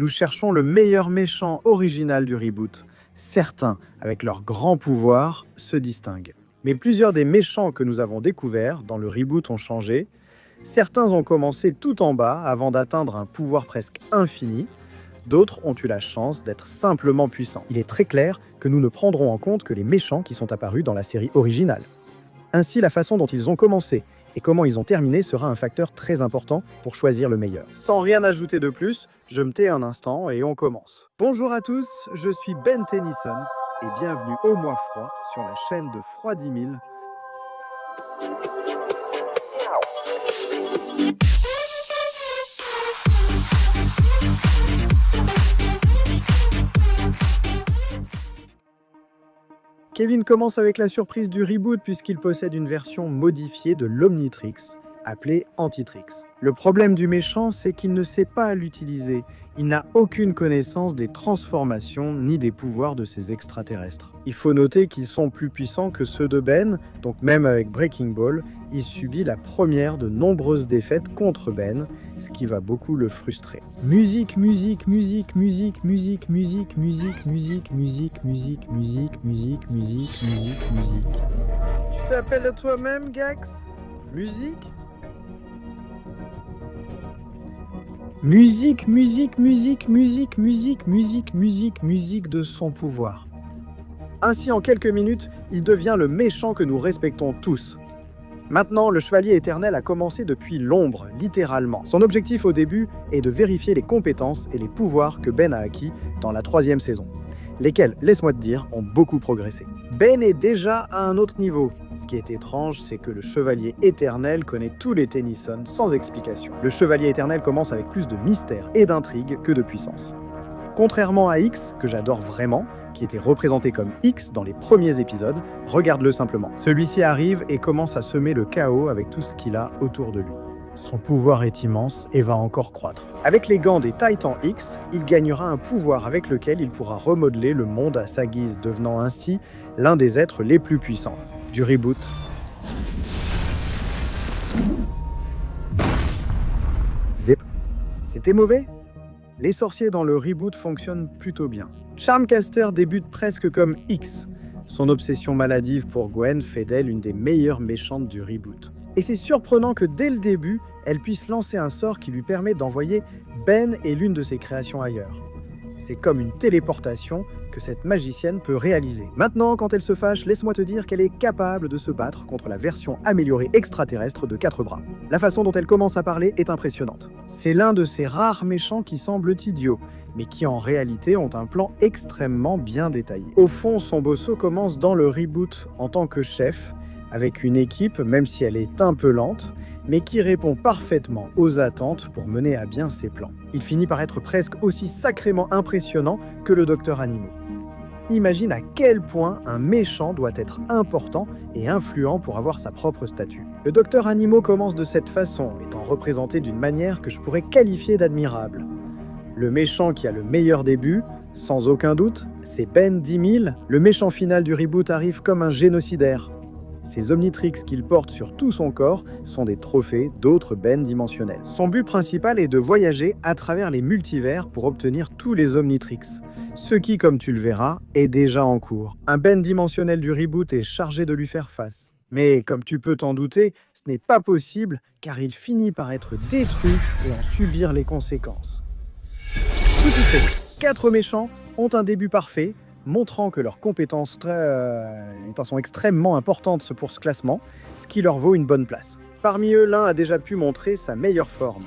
Nous cherchons le meilleur méchant original du reboot. Certains, avec leurs grands pouvoirs, se distinguent. Mais plusieurs des méchants que nous avons découverts dans le reboot ont changé. Certains ont commencé tout en bas avant d'atteindre un pouvoir presque infini. D'autres ont eu la chance d'être simplement puissants. Il est très clair que nous ne prendrons en compte que les méchants qui sont apparus dans la série originale. Ainsi, la façon dont ils ont commencé et comment ils ont terminé sera un facteur très important pour choisir le meilleur. Sans rien ajouter de plus, je me tais un instant et on commence. Bonjour à tous, je suis Ben Tennyson et bienvenue au Mois Froid sur la chaîne de Froid 10 000. Kevin commence avec la surprise du reboot puisqu'il possède une version modifiée de l'Omnitrix, appelée Antitrix. Le problème du méchant, c'est qu'il ne sait pas l'utiliser. Il n'a aucune connaissance des transformations ni des pouvoirs de ces extraterrestres. Il faut noter qu'ils sont plus puissants que ceux de Ben, donc même avec Breaking Ball, il subit la première de nombreuses défaites contre Ben, ce qui va beaucoup le frustrer. Musique, musique, musique, musique, musique, musique, musique, musique, musique, musique, musique, musique, musique, musique, musique. Tu t'appelles à toi-même, Gax? Musique? Musique, musique, musique, musique, musique, musique, musique, musique de son pouvoir. Ainsi, en quelques minutes, il devient le méchant que nous respectons tous. Maintenant, le Chevalier Éternel a commencé depuis l'ombre, littéralement. Son objectif au début est de vérifier les compétences et les pouvoirs que Ben a acquis dans la 3e saison, lesquels, laisse-moi te dire, ont beaucoup progressé. Ben est déjà à un autre niveau. Ce qui est étrange, c'est que le Chevalier Éternel connaît tous les Tennyson sans explication. Le Chevalier Éternel commence avec plus de mystère et d'intrigue que de puissance. Contrairement à X, que j'adore vraiment, qui était représenté comme X dans les premiers épisodes, regarde-le simplement. Celui-ci arrive et commence à semer le chaos avec tout ce qu'il a autour de lui. Son pouvoir est immense et va encore croître. Avec les gants des Titans X, il gagnera un pouvoir avec lequel il pourra remodeler le monde à sa guise, devenant ainsi l'un des êtres les plus puissants du reboot. Zip. C'était mauvais? Les sorciers dans le reboot fonctionnent plutôt bien. Charmcaster débute presque comme X. Son obsession maladive pour Gwen fait d'elle une des meilleures méchantes du reboot. Et c'est surprenant que dès le début, elle puisse lancer un sort qui lui permet d'envoyer Ben et l'une de ses créations ailleurs. C'est comme une téléportation que cette magicienne peut réaliser. Maintenant, quand elle se fâche, laisse-moi te dire qu'elle est capable de se battre contre la version améliorée extraterrestre de 4 bras. La façon dont elle commence à parler est impressionnante. C'est l'un de ces rares méchants qui semblent idiots, mais qui en réalité ont un plan extrêmement bien détaillé. Au fond, son bosso commence dans le reboot en tant que chef, avec une équipe, même si elle est un peu lente, mais qui répond parfaitement aux attentes pour mener à bien ses plans. Il finit par être presque aussi sacrément impressionnant que le Docteur Animo. Imagine à quel point un méchant doit être important et influent pour avoir sa propre statue. Le Docteur Animo commence de cette façon, étant représenté d'une manière que je pourrais qualifier d'admirable. Le méchant qui a le meilleur début, sans aucun doute, c'est Ben 10 000. Le méchant final du reboot arrive comme un génocidaire. Ces Omnitrix qu'il porte sur tout son corps sont des trophées d'autres Ben dimensionnels. Son but principal est de voyager à travers les multivers pour obtenir tous les Omnitrix, ce qui, comme tu le verras, est déjà en cours. Un Ben dimensionnel du reboot est chargé de lui faire face. Mais comme tu peux t'en douter, ce n'est pas possible car il finit par être détruit et en subir les conséquences. Tout y fait, 4 méchants ont un début parfait, montrant que leurs compétences sont extrêmement importantes pour ce classement, ce qui leur vaut une bonne place. Parmi eux, l'un a déjà pu montrer sa meilleure forme.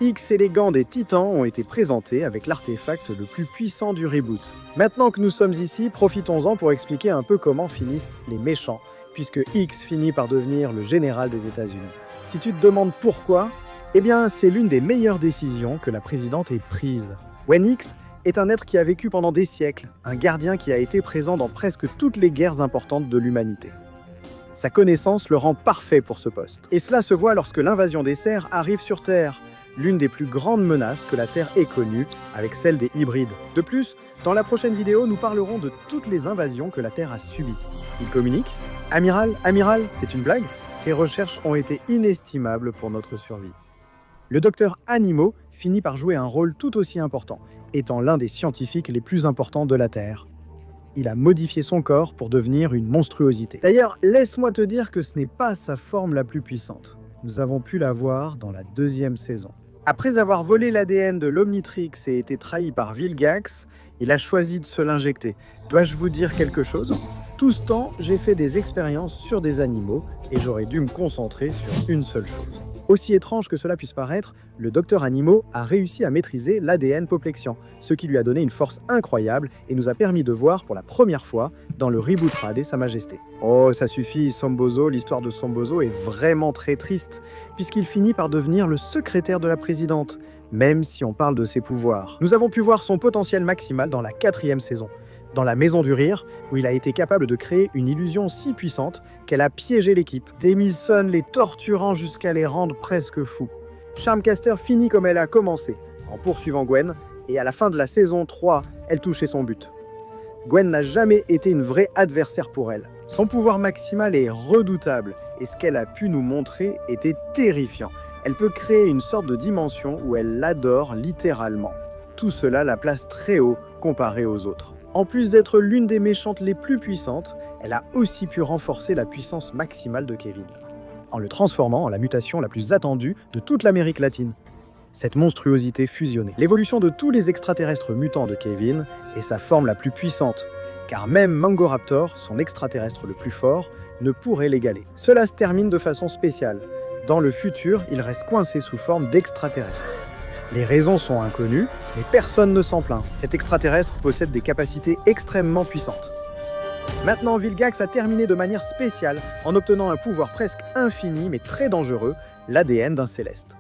X et les gants des Titans ont été présentés avec l'artefact le plus puissant du reboot. Maintenant que nous sommes ici, profitons-en pour expliquer un peu comment finissent les méchants, puisque X finit par devenir le général des États-Unis. Si tu te demandes pourquoi, eh bien c'est l'une des meilleures décisions que la présidente ait prises. When X est un être qui a vécu pendant des siècles, un gardien qui a été présent dans presque toutes les guerres importantes de l'humanité. Sa connaissance le rend parfait pour ce poste. Et cela se voit lorsque l'invasion des Serres arrive sur Terre, l'une des plus grandes menaces que la Terre ait connues, avec celle des hybrides. De plus, dans la prochaine vidéo, nous parlerons de toutes les invasions que la Terre a subies. Il communique? Amiral, c'est une blague? Ces recherches ont été inestimables pour notre survie. Le docteur Animo finit par jouer un rôle tout aussi important, étant l'un des scientifiques les plus importants de la Terre. Il a modifié son corps pour devenir une monstruosité. D'ailleurs, laisse-moi te dire que ce n'est pas sa forme la plus puissante. Nous avons pu la voir dans la 2e saison. Après avoir volé l'ADN de l'Omnitrix et été trahi par Vilgax, il a choisi de se l'injecter. Dois-je vous dire quelque chose ? Tout ce temps, j'ai fait des expériences sur des animaux et j'aurais dû me concentrer sur une seule chose. Aussi étrange que cela puisse paraître, le docteur Animo a réussi à maîtriser l'ADN Poplexian, ce qui lui a donné une force incroyable et nous a permis de voir pour la première fois dans le reboot radé Sa Majesté. Oh, ça suffit, Sombozo, l'histoire de Sombozo est vraiment très triste, puisqu'il finit par devenir le secrétaire de la présidente, même si on parle de ses pouvoirs. Nous avons pu voir son potentiel maximal dans la 4e saison, dans la Maison du Rire, où il a été capable de créer une illusion si puissante qu'elle a piégé l'équipe, Demilson les torturant jusqu'à les rendre presque fous. Charmcaster finit comme elle a commencé, en poursuivant Gwen, et à la fin de la saison 3, elle touchait son but. Gwen n'a jamais été une vraie adversaire pour elle. Son pouvoir maximal est redoutable, et ce qu'elle a pu nous montrer était terrifiant. Elle peut créer une sorte de dimension où elle l'adore littéralement. Tout cela la place très haut comparé aux autres. En plus d'être l'une des méchantes les plus puissantes, elle a aussi pu renforcer la puissance maximale de Kevin, en le transformant en la mutation la plus attendue de toute l'Amérique latine. Cette monstruosité fusionnée, l'évolution de tous les extraterrestres mutants de Kevin est sa forme la plus puissante, car même Mangoraptor, son extraterrestre le plus fort, ne pourrait l'égaler. Cela se termine de façon spéciale. Dans le futur, il reste coincé sous forme d'extraterrestre. Les raisons sont inconnues, mais personne ne s'en plaint. Cet extraterrestre possède des capacités extrêmement puissantes. Maintenant, Vilgax a terminé de manière spéciale en obtenant un pouvoir presque infini mais très dangereux, l'ADN d'un céleste.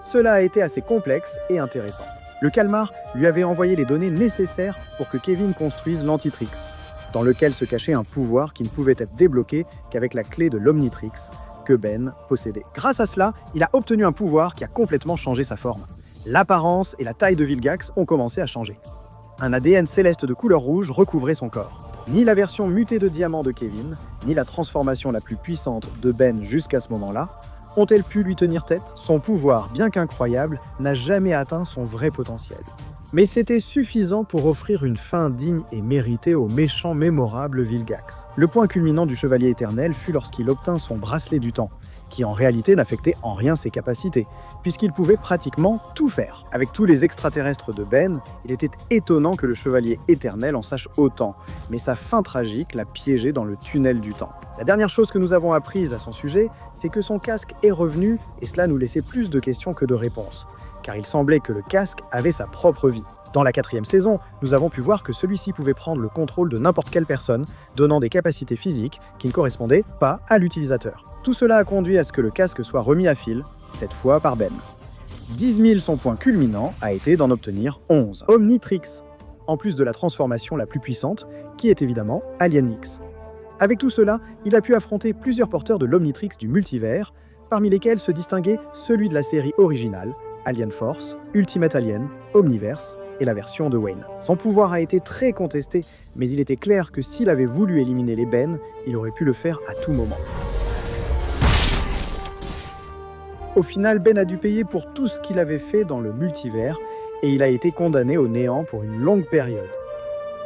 Cela a été assez complexe et intéressant. Le calmar lui avait envoyé les données nécessaires pour que Kevin construise l'Antitrix, dans lequel se cachait un pouvoir qui ne pouvait être débloqué qu'avec la clé de l'Omnitrix que Ben possédait. Grâce à cela, il a obtenu un pouvoir qui a complètement changé sa forme. L'apparence et la taille de Vilgax ont commencé à changer. Un ADN céleste de couleur rouge recouvrait son corps. Ni la version mutée de diamant de Kevin, ni la transformation la plus puissante de Ben jusqu'à ce moment-là, ont-elles pu lui tenir tête ? Son pouvoir, bien qu'incroyable, n'a jamais atteint son vrai potentiel. Mais c'était suffisant pour offrir une fin digne et méritée au méchant mémorable Vilgax. Le point culminant du Chevalier Éternel fut lorsqu'il obtint son bracelet du temps, qui en réalité n'affectait en rien ses capacités, puisqu'il pouvait pratiquement tout faire. Avec tous les extraterrestres de Ben, il était étonnant que le Chevalier Éternel en sache autant, mais sa fin tragique l'a piégé dans le tunnel du temps. La dernière chose que nous avons apprise à son sujet, c'est que son casque est revenu, et cela nous laissait plus de questions que de réponses, car il semblait que le casque avait sa propre vie. Dans la 4e saison, nous avons pu voir que celui-ci pouvait prendre le contrôle de n'importe quelle personne, donnant des capacités physiques qui ne correspondaient pas à l'utilisateur. Tout cela a conduit à ce que le casque soit remis à fil, cette fois par Ben. 10 000, son point culminant a été d'en obtenir 11. Omnitrix, en plus de la transformation la plus puissante, qui est évidemment Alien X. Avec tout cela, il a pu affronter plusieurs porteurs de l'Omnitrix du multivers, parmi lesquels se distinguait celui de la série originale, Alien Force, Ultimate Alien, Omniverse et la version de Wayne. Son pouvoir a été très contesté, mais il était clair que s'il avait voulu éliminer les Ben, il aurait pu le faire à tout moment. Au final, Ben a dû payer pour tout ce qu'il avait fait dans le multivers, et il a été condamné au néant pour une longue période.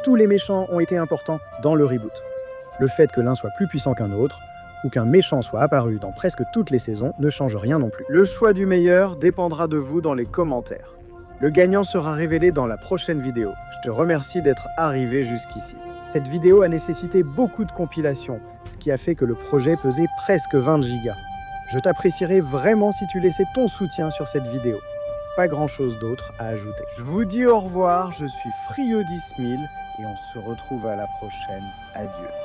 Tous les méchants ont été importants dans le reboot. Le fait que l'un soit plus puissant qu'un autre, ou qu'un méchant soit apparu dans presque toutes les saisons, ne change rien non plus. Le choix du meilleur dépendra de vous dans les commentaires. Le gagnant sera révélé dans la prochaine vidéo. Je te remercie d'être arrivé jusqu'ici. Cette vidéo a nécessité beaucoup de compilations, ce qui a fait que le projet pesait presque 20 gigas. Je t'apprécierais vraiment si tu laissais ton soutien sur cette vidéo. Pas grand chose d'autre à ajouter. Je vous dis au revoir, je suis Friodis1000 et on se retrouve à la prochaine. Adieu.